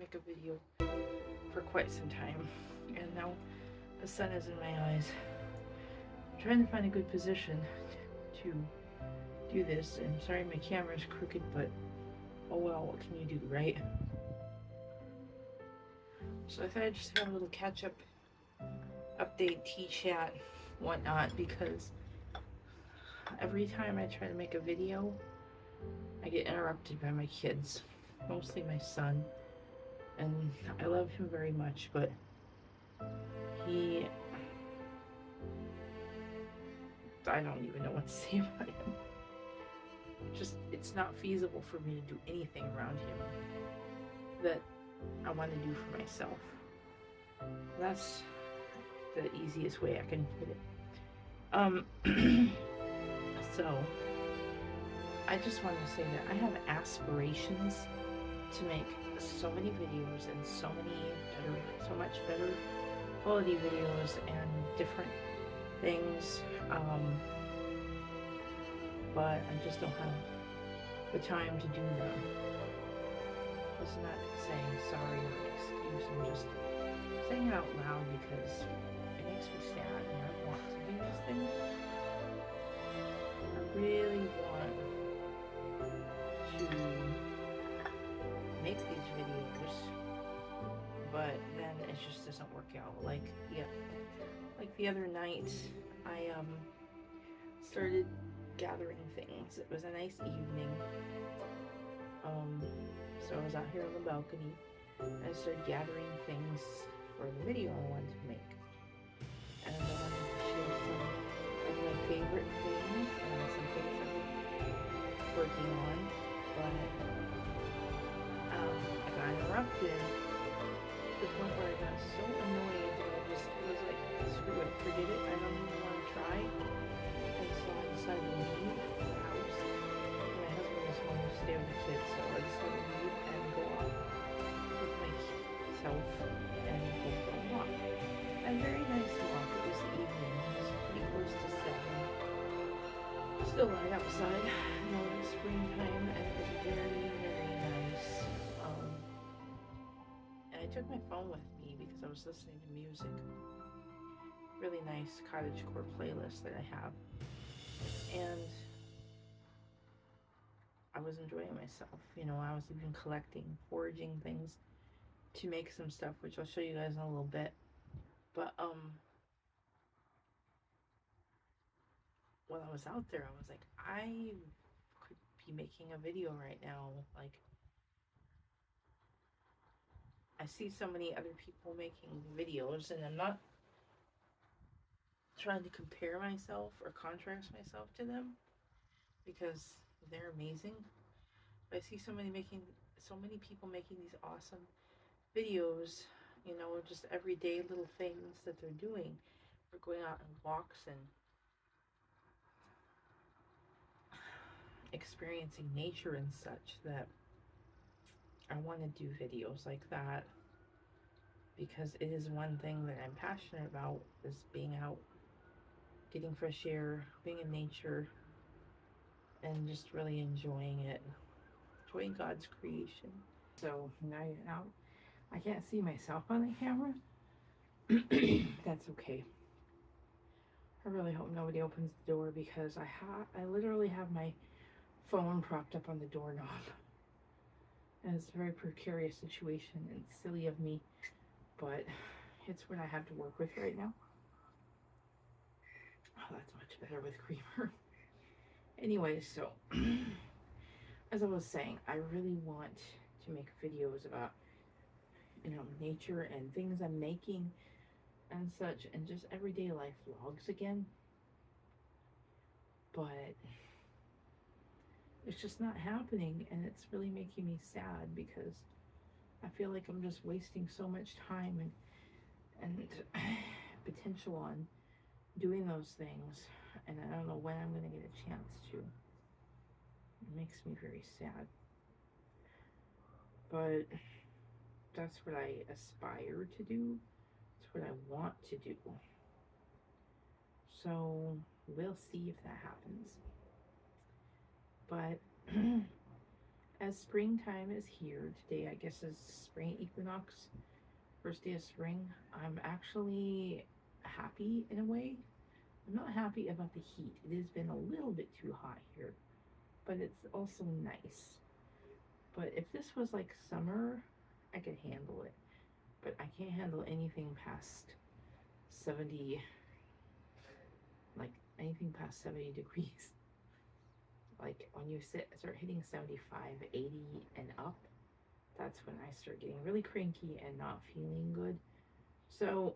make a video for quite some time, and now the sun is in my eyes. I'm trying to find a good position to do this, and sorry my camera's crooked, but oh well, what can you do, right? So I thought I'd just have a little catch up, update, tea chat, whatnot, because every time I try to make a video, I get interrupted by my kids, mostly my son. And I love him very much, but he, I don't even know what to say about him. Just, it's not feasible for me to do anything around him that I want to do for myself. That's the easiest way I can put it. So, I just want to say that I have aspirations to make so many videos and so much better quality videos and different things, but I just don't have the time to do them. It's not saying sorry or an excuse, I'm just saying it out loud because it makes me sad and I want to do this thing. I really want to make these videos, but then it just doesn't work out. Like the other night, I started gathering things. It was a nice evening. So I was out here on the balcony, and I started gathering things for the video I wanted to make. And I wanted to share some of my favorite things and some things I'm working on, but I got interrupted to the point where I got so annoyed that I just was like, screw it, forget it, I don't even want to try. And so I decided to leave the house. My husband was home to stay with the kids, so I decided to leave and go out with myself and go for a walk. A very nice walk. It was the evening. It was pretty close to 7. Still light outside. You know, it's springtime, and it was very, very nice. And I took my phone with me because I was listening to music. Really nice cottagecore playlist that I have. And I was enjoying myself. You know, I was even collecting, foraging things to make some stuff, which I'll show you guys in a little bit. But while I was out there, I was like, I could be making a video right now. Like, I see so many other people making videos, and I'm not trying to compare myself or contrast myself to them because they're amazing. But I see so many people making these awesome videos, you know, just everyday little things that they're doing. We're going out on walks and experiencing nature and such, that I want to do videos like that because it is one thing that I'm passionate about, is being out, getting fresh air, being in nature, and just really enjoying it, enjoying God's creation. So now I can't see myself on the camera. That's okay. I really hope nobody opens the door because I literally have my phone propped up on the doorknob. And it's a very precarious situation and silly of me, but it's what I have to work with right now. Oh, that's much better with creamer. Anyway, so as I was saying, I really want to make videos about, you know, nature and things I'm making and such, and just everyday life vlogs again. But it's just not happening, and it's really making me sad because I feel like I'm just wasting so much time and potential on doing those things, and I don't know when I'm going to get a chance to. It makes me very sad. But that's what I aspire to do. It's what I want to do. So we'll see if that happens. But as springtime is here, today I guess is spring equinox, first day of spring, I'm actually happy in a way. I'm not happy about the heat. It has been a little bit too hot here, but it's also nice. But if this was like summer, I could handle it. But I can't handle anything past 70, like anything past 70 degrees. Like when you start hitting 75, 80 and up, that's when I start getting really cranky and not feeling good. So,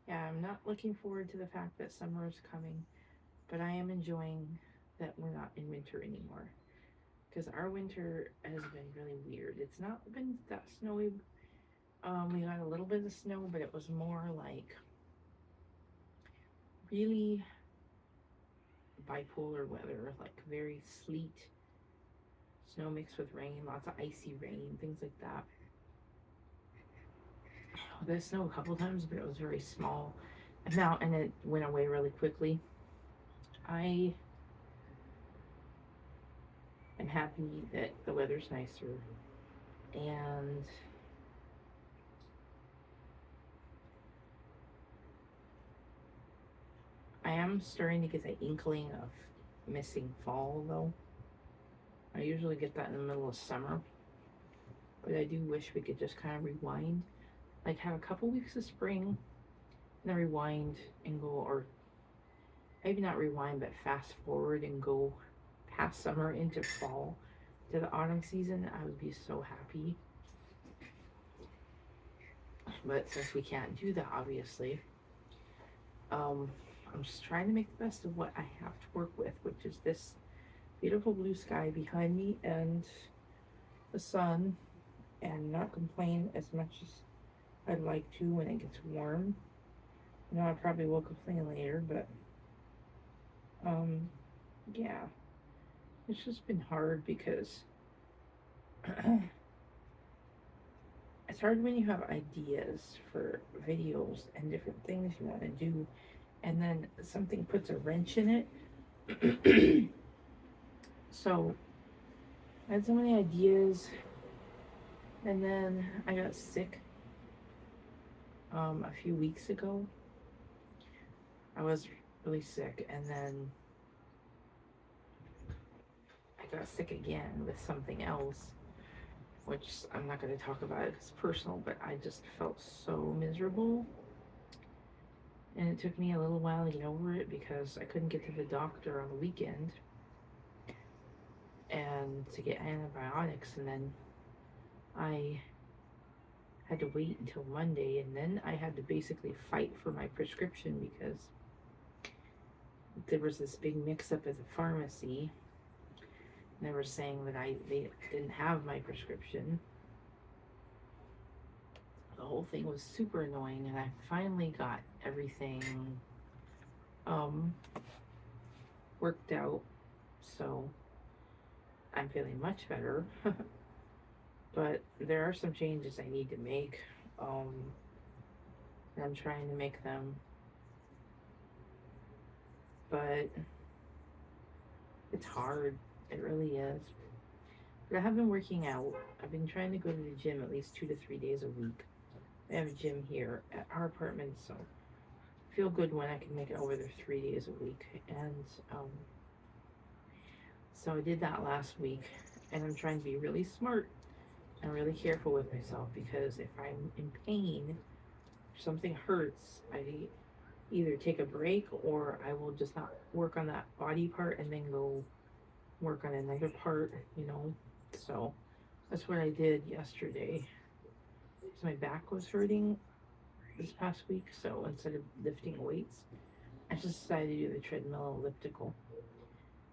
yeah, I'm not looking forward to the fact that summer is coming, but I am enjoying that we're not in winter anymore. Because our winter has been really weird. It's not been that snowy. We got a little bit of snow, but it was more like really bipolar weather, like very sleet, snow mixed with rain, lots of icy rain, things like that. There snowed a couple times, but it was very small amount, and it went away really quickly. I am happy that the weather's nicer, and I am starting to get the inkling of missing fall, though. I usually get that in the middle of summer, but I do wish we could just kind of rewind, like have a couple weeks of spring, and then rewind and go, or maybe not rewind, but fast forward and go past summer into fall to the autumn season. I would be so happy. But since we can't do that, obviously, I'm just trying to make the best of what I have to work with, which is this beautiful blue sky behind me and the sun, and not complain as much as I'd like to when it gets warm. You know, I probably will complain later, but yeah, it's just been hard because it's hard when you have ideas for videos and different things you want to do, and then something puts a wrench in it. So I had so many ideas, and then I got sick a few weeks ago. I was really sick, and then I got sick again with something else, which I'm not going to talk about it 'cause it's personal, but I just felt so miserable. And it took me a little while to get over it because I couldn't get to the doctor on the weekend and to get antibiotics, and then I had to wait until Monday, and then I had to basically fight for my prescription because there was this big mix-up at the pharmacy. They were saying that they didn't have my prescription. The whole thing was super annoying, and I finally got everything worked out, so I'm feeling much better. But there are some changes I need to make, and I'm trying to make them, but it's hard. It really is. But I have been working out. I've been trying to go to the gym at least 2 to 3 days a week. I have a gym here at our apartment, so I feel good when I can make it over there 3 days a week. And so I did that last week, and I'm trying to be really smart and really careful with myself, because if I'm in pain, if something hurts, I either take a break or I will just not work on that body part and then go work on another part, you know. So that's what I did yesterday. So my back was hurting this past week, so instead of lifting weights, I just decided to do the treadmill elliptical.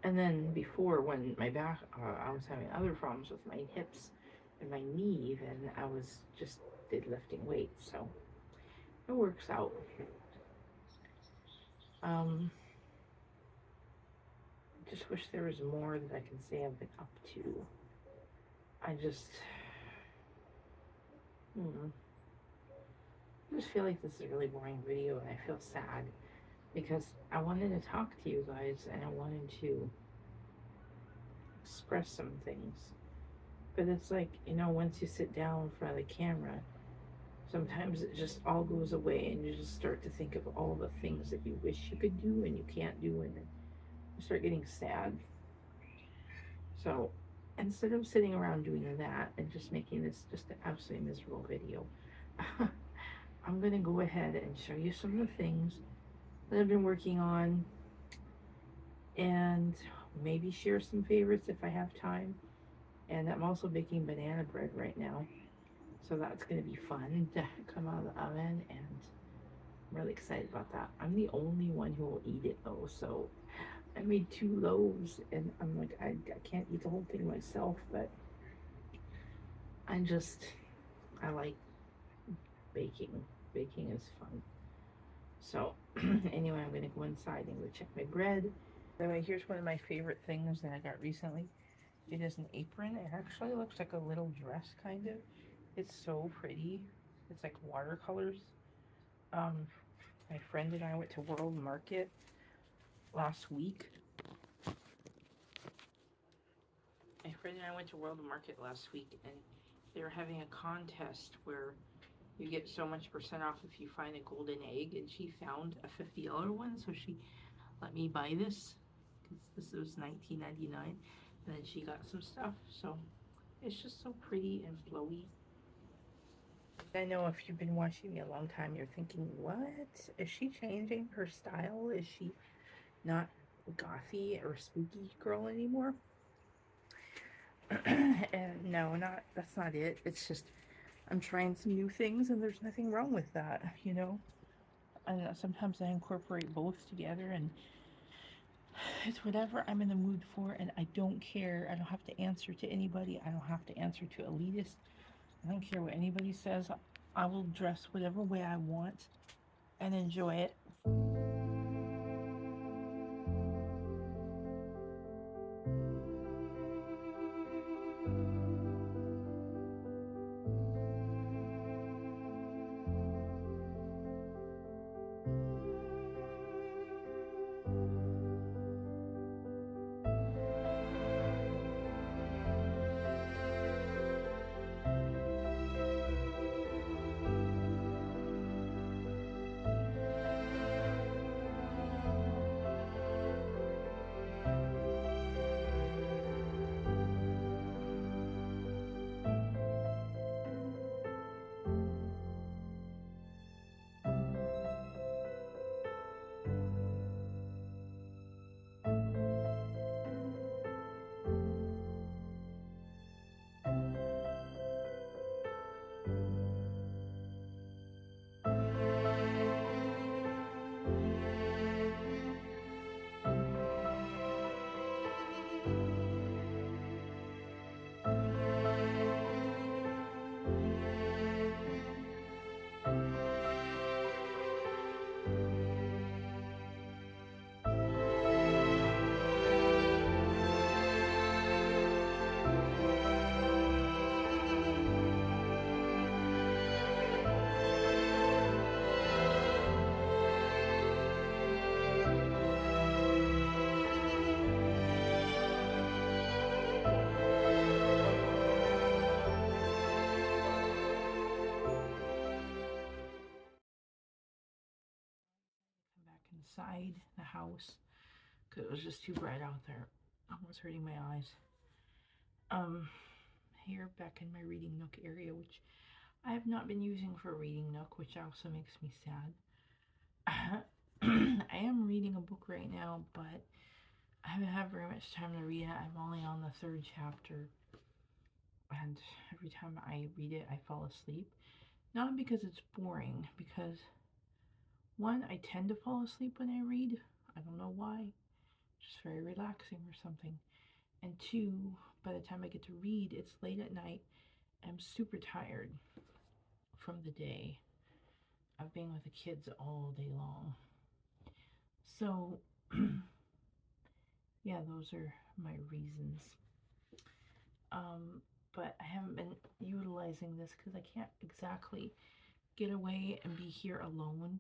And then before, when my back, I was having other problems with my hips and my knee, then I was just did lifting weights, so it works out. Just wish there was more that I can say I've been up to. I just feel like this is a really boring video, and I feel sad because I wanted to talk to you guys, and I wanted to express some things. But it's like, once you sit down in front of the camera, sometimes it just all goes away and you just start to think of all the things that you wish you could do and you can't do, and then you start getting sad. So instead of sitting around doing that and just making this just an absolutely miserable video, I'm going to go ahead and show you some of the things that I've been working on, and maybe share some favorites if I have time. And I'm also baking banana bread right now. So that's going to be fun to come out of the oven, and I'm really excited about that. I'm the only one who will eat it though, so I made 2 loaves, and I'm like, I can't eat the whole thing myself, but I like baking. Baking is fun. So, anyway, I'm gonna go inside and go check my bread. Anyway, here's one of my favorite things that I got recently. It is an apron. It actually looks like a little dress, kind of. It's so pretty. It's like watercolors. Um, my friend and I went to World Market last week. My friend and I went to World Market last week, and they were having a contest where you get so much percent off if you find a golden egg, and she found a $50 one, so she let me buy this because this was $19.99, and then she got some stuff. So it's just so pretty and flowy. I know if you've been watching me a long time, you're thinking, what? Is she changing her style? Is she not gothy or spooky girl anymore? And no, that's not it. It's just I'm trying some new things, and there's nothing wrong with that, And sometimes I incorporate both together, and it's whatever I'm in the mood for, and I don't care. I don't have to answer to anybody. I don't have to answer to elitists. I don't care what anybody says. I will dress whatever way I want and enjoy it. Come back inside the house because it was just too bright out there. Almost hurting my eyes. Here back in my reading nook area, which I have not been using for reading nook, which also makes me sad. I am reading a book right now, but I haven't had very much time to read it. I'm only on the 3rd chapter, and every time I read it, I fall asleep. Not because it's boring, because one, I tend to fall asleep when I read. I don't know why. Just very relaxing or something. And two, by the time I get to read, it's late at night. I'm super tired from the day of being with the kids all day long. So, yeah, those are my reasons. But I haven't been utilizing this because I can't exactly get away and be here alone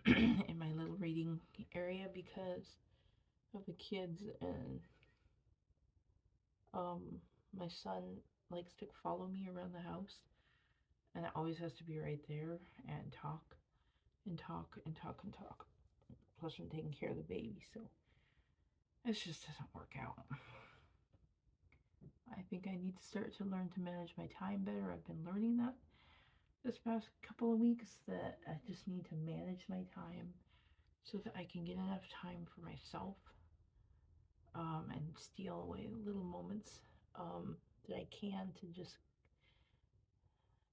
in my little reading area because of the kids, and My son likes to follow me around the house, and it always has to be right there and talk and talk and talk and talk. Plus, I'm taking care of the baby, so it just doesn't work out. I think I need to start to learn to manage my time better. I've been learning that this past couple of weeks, that I just need to manage my time so that I can get enough time for myself, and steal away little moments, that I can, to just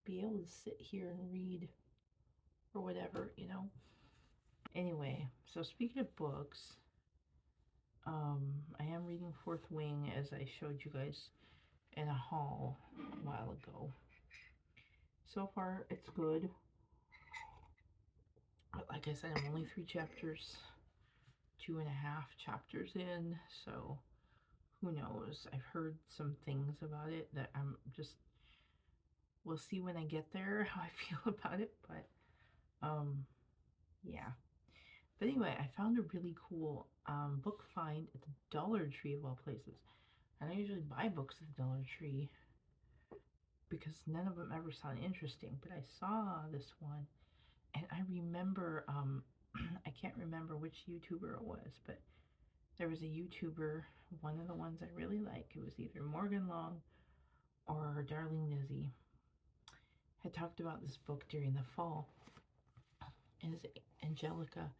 be able to sit here and read or whatever, you know. Anyway, so speaking of books, I am reading Fourth Wing, as I showed you guys in a haul a while ago. So far, it's good. But like I said, I'm only 3 chapters, 2.5 chapters in, so who knows? I've heard some things about it that I'm just, we'll see when I get there how I feel about it, but yeah. But anyway, I found a really cool book find at the Dollar Tree of all places. I don't usually buy books at the Dollar Tree because none of them ever sound interesting, but I saw this one, and I remember, I can't remember which YouTuber it was, but there was a YouTuber, one of the ones I really like, it was either Morgan Long or Darling Nizzy, had talked about this book during the fall. Is Angelica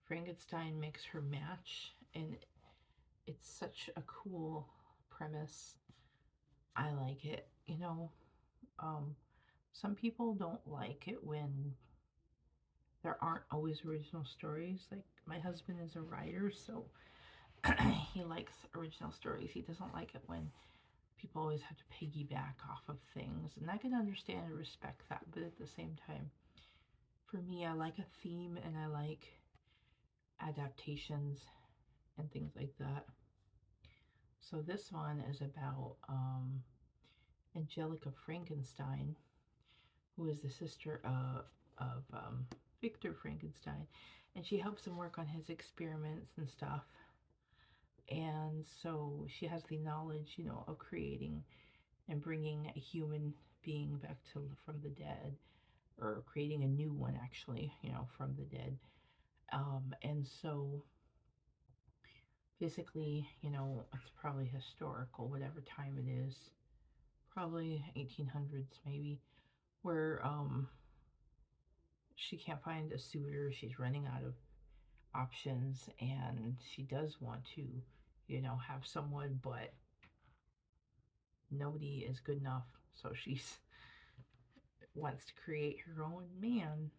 Frankenstein makes her match, and it's such a cool premise. I like it, you know. Some people don't like it when there aren't always original stories. Like, my husband is a writer, so he likes original stories. He doesn't like it when people always have to piggyback off of things, and I can understand and respect that, but at the same time, for me, I like a theme, and I like adaptations and things like that. So this one is about Angelica Frankenstein, who is the sister of Victor Frankenstein, and she helps him work on his experiments and stuff. And so she has the knowledge, you know, of creating and bringing a human being back to from the dead, or creating a new one, actually, you know, from the dead. And so basically, you know, it's probably historical, whatever time it is, probably 1800s maybe, where she can't find a suitor. She's running out of options, and she does want to, you know, have someone, but nobody is good enough. So she's wants to create her own man.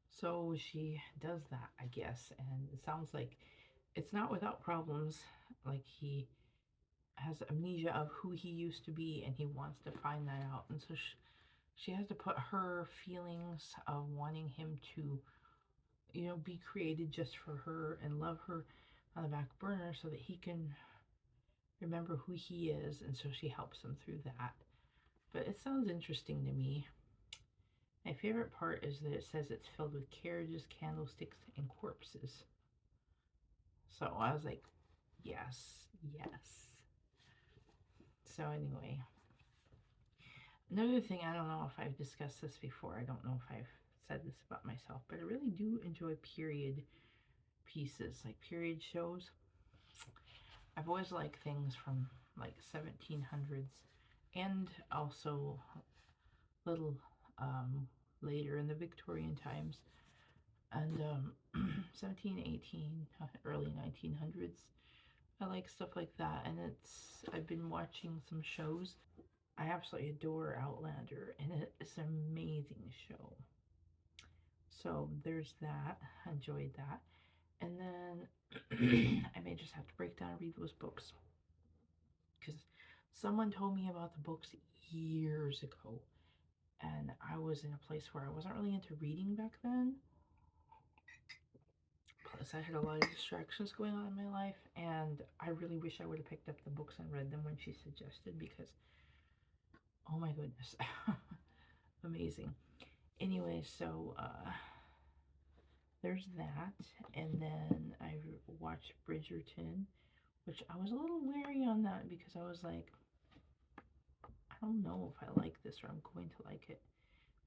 So she does that, I guess, and it sounds like it's not without problems. Like, he has amnesia of who he used to be, and he wants to find that out. And so she has to put her feelings of wanting him to, you know, be created just for her and love her on the back burner, so that he can remember who he is. And so she helps him through that. But it sounds interesting to me. My favorite part is that it says it's filled with carriages, candlesticks, and corpses. So I was like, yes, yes. So anyway, another thing, I don't know if I've discussed this before. I don't know if I've said this about myself, but I really do enjoy period pieces, like period shows. I've always liked things from like 1700s, and also little later in the Victorian times, and 17, 18, early 1900s. I like stuff like that, and I've been watching some shows. I absolutely adore Outlander, and it's an amazing show. So there's that. I enjoyed that. And then I may just have to break down and read those books, because someone told me about the books years ago, and I was in a place where I wasn't really into reading back then. Plus, I had a lot of distractions going on in my life, and I really wish I would have picked up the books and read them when she suggested, because, oh my goodness, amazing. Anyway, so there's that, and then I watched Bridgerton, which I was a little wary on that because I was like, I don't know if I like this or I'm going to like it.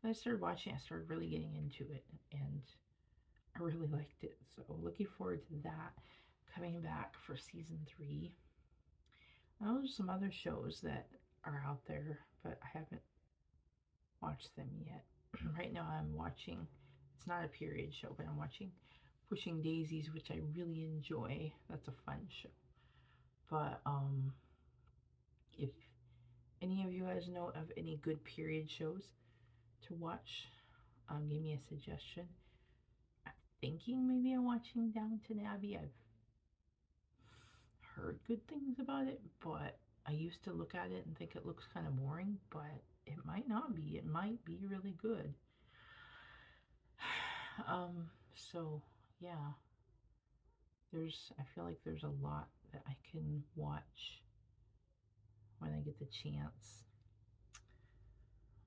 And I started watching, I started really getting into it, and I really liked it. So looking forward to that coming back for season 3. Now there's some other shows that are out there, but I haven't watched them yet. Right now I'm watching, it's not a period show, but I'm watching Pushing Daisies, which I really enjoy. That's a fun show. But if any of you guys know of any good period shows to watch, give me a suggestion. I'm thinking maybe I'm watching Downton Abbey. I've heard good things about it, but I used to look at it and think it looks kind of boring, but it might not be. It might be really good. So yeah, I feel like there's a lot that I can watch when I get the chance.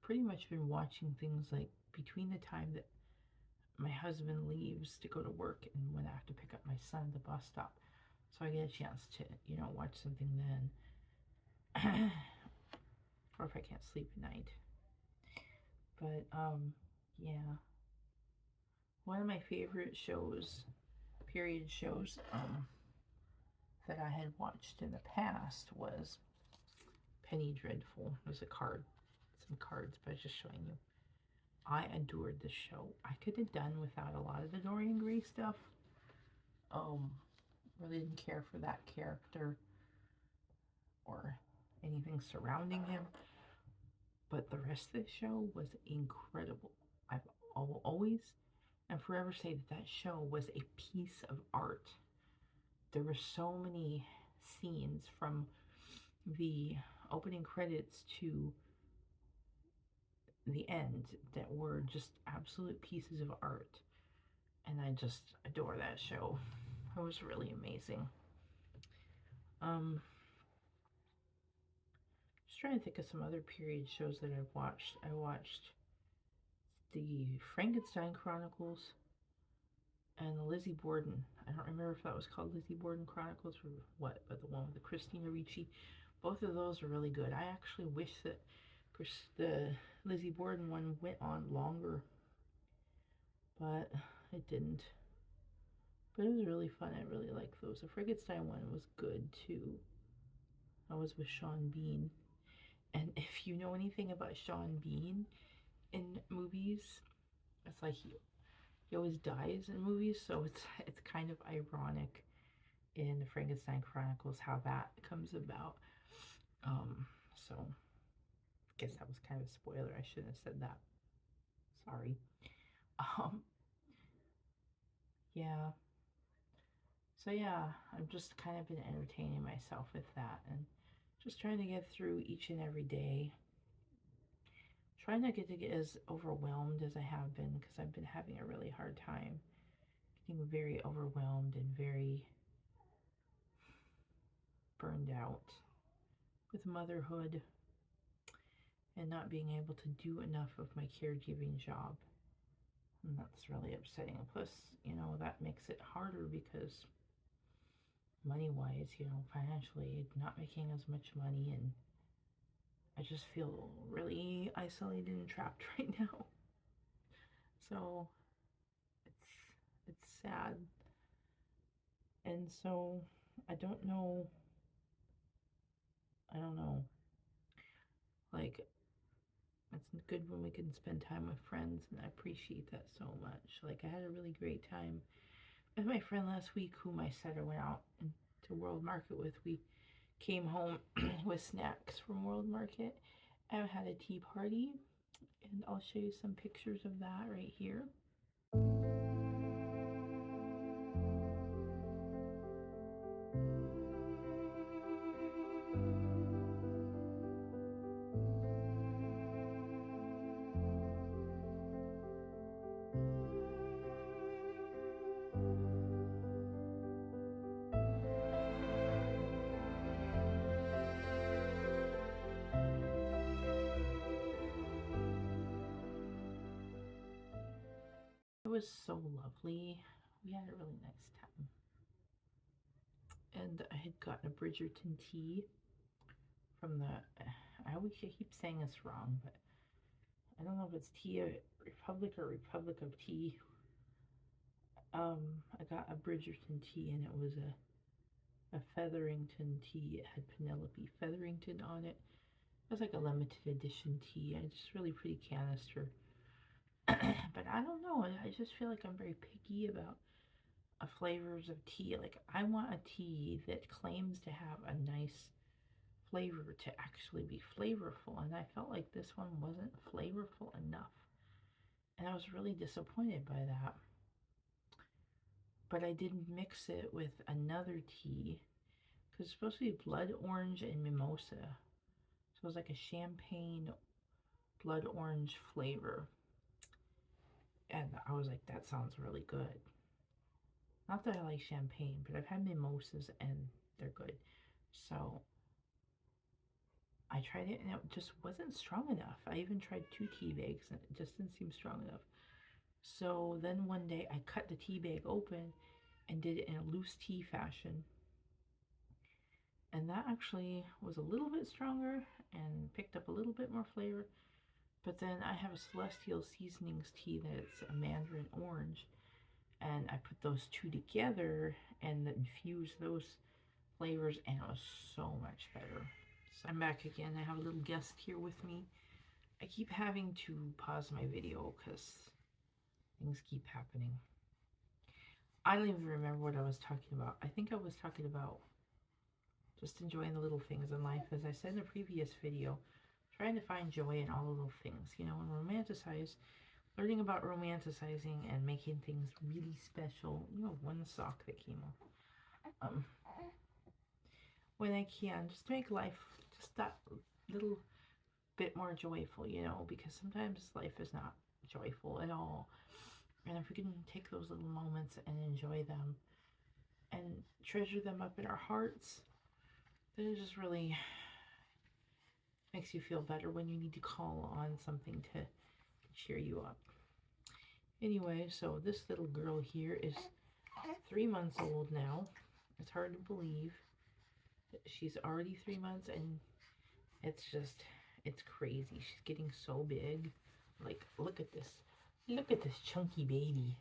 Pretty much been watching things like between the time that my husband leaves to go to work and when I have to pick up my son at the bus stop. So I get a chance to, watch something then. Or if I can't sleep at night. But yeah. One of my favorite shows, period shows, that I had watched in the past was Penny Dreadful. There's some cards, but I was just showing you. I adored this show. I could have done without a lot of the Dorian Gray stuff. Really didn't care for that character or anything surrounding him. But the rest of the show was incredible. I've always and forever say that show was a piece of art. There were so many scenes from the opening credits to the end that were just absolute pieces of art. And I just adore that show. It was really amazing. Just trying to think of some other period shows that I've watched. I watched the Frankenstein Chronicles and the Lizzie Borden. I don't remember if that was called Lizzie Borden Chronicles or what, but the one with the Christina Ricci. Both of those are really good. I actually wish that the Lizzie Borden one went on longer, but it didn't. But it was really fun. I really liked those. The Frankenstein one was good too. I was with Sean Bean. And if you know anything about Sean Bean in movies, it's like he always dies in movies, so it's kind of ironic in the Frankenstein Chronicles how that comes about. So I guess that was kind of a spoiler. I shouldn't have said that. Sorry. Yeah. So yeah, I've just kind of been entertaining myself with that and just trying to get through each and every day. Trying not to get as overwhelmed as I have been because I've been having a really hard time getting very overwhelmed and very burned out with motherhood and not being able to do enough of my caregiving job. And that's really upsetting. Plus, that makes it harder because money-wise, financially, not making as much money, and I just feel really isolated and trapped right now. So it's sad. And so I don't know. Like, it's good when we can spend time with friends, and I appreciate that so much. Like, I had a really great time with my friend last week, whom I said I went out to World Market with. We came home with snacks from World Market. I had a tea party, and I'll show you some pictures of that right here. It was so lovely. We had a really nice time. And I had gotten a Bridgerton tea from the, I always keep saying this wrong, but I don't know if it's Tea Republic or Republic of Tea. I got a Bridgerton tea and it was a Featherington tea. It had Penelope Featherington on it. It was like a limited edition tea. And just really pretty canister. But I don't know. I just feel like I'm very picky about flavors of tea. Like I want a tea that claims to have a nice flavor to actually be flavorful, and I felt like this one wasn't flavorful enough, and I was really disappointed by that. But I did mix it with another tea because it's supposed to be blood orange and mimosa, so it was like a champagne blood orange flavor, and I was like, that sounds really good. Not that I like champagne, but I've had mimosas and they're good. So I tried it and it just wasn't strong enough. I even tried 2 tea bags and it just didn't seem strong enough. So then one day I cut the tea bag open and did it in a loose tea fashion. And that actually was a little bit stronger and picked up a little bit more flavor. But then I have a Celestial Seasonings tea that's a mandarin orange. And I put those two together and infused those flavors and it was so much better. So I'm back again. I have a little guest here with me. I keep having to pause my video because things keep happening. I don't even remember what I was talking about. I think I was talking about just enjoying the little things in life. As I said in a previous video, trying to find joy in all the little things, you know, and romanticize, learning about romanticizing and making things really special. You know, one sock that came off. When I can, just to make life just that little bit more joyful, you know, because sometimes life is not joyful at all. And if we can take those little moments and enjoy them and treasure them up in our hearts, then it just really makes you feel better when you need to call on something to cheer you up. Anyway, so this little girl here is 3 months old now. It's hard to believe that she's already 3 months, and it's crazy. She's getting so big. Like, look at this. Look at this chunky baby.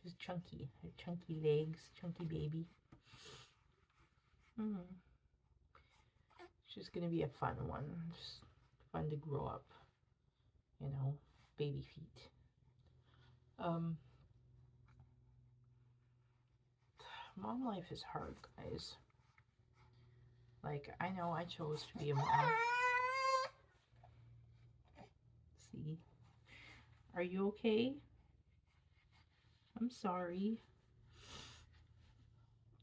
She's chunky. Her chunky legs, chunky baby. She's gonna be a fun one. Just fun to grow up. You know, baby feet. Mom life is hard, guys. Like, I know I chose to be a mom. See? Are you okay? I'm sorry.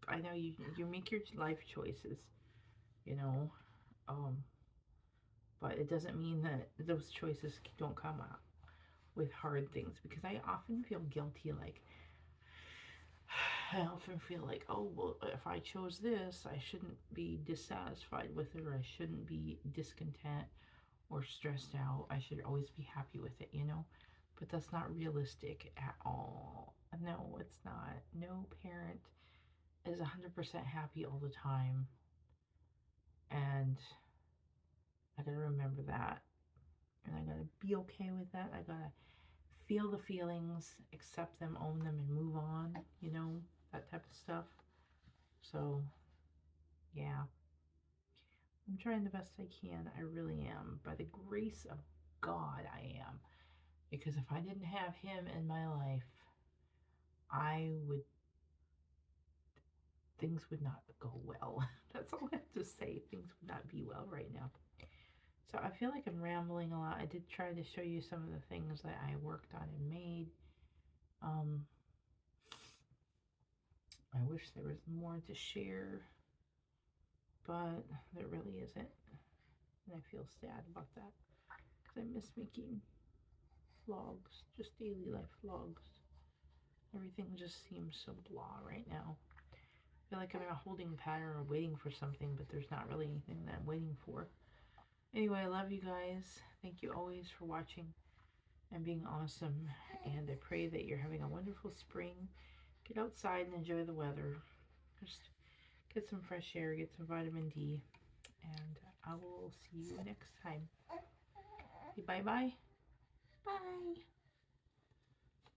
I know you make your life choices, you know, but it doesn't mean that those choices don't come up with hard things, because I often feel guilty, like, I often feel like, oh, well, if I chose this, I shouldn't be dissatisfied with it, or I shouldn't be discontent or stressed out. I should always be happy with it, you know? But that's not realistic at all. No, it's not. No parent is 100% happy all the time. And I gotta remember that. And I gotta be okay with that. I gotta feel the feelings, accept them, own them, and move on, you know, that type of stuff. So, yeah. I'm trying the best I can. I really am. By the grace of God, I am. Because if I didn't have him in my life, things would not go well. That's all I have to say. Things would not be well right now. So I feel like I'm rambling a lot. I did try to show you some of the things that I worked on and made. I wish there was more to share, but there really isn't. And I feel sad about that because I miss making vlogs, just daily life vlogs. Everything just seems so blah right now. I feel like I'm in a holding pattern or waiting for something, but there's not really anything that I'm waiting for. Anyway, I love you guys. Thank you always for watching and being awesome. And I pray that you're having a wonderful spring. Get outside and enjoy the weather. Just get some fresh air, get some vitamin D, and I will see you next time. Say bye-bye. Bye.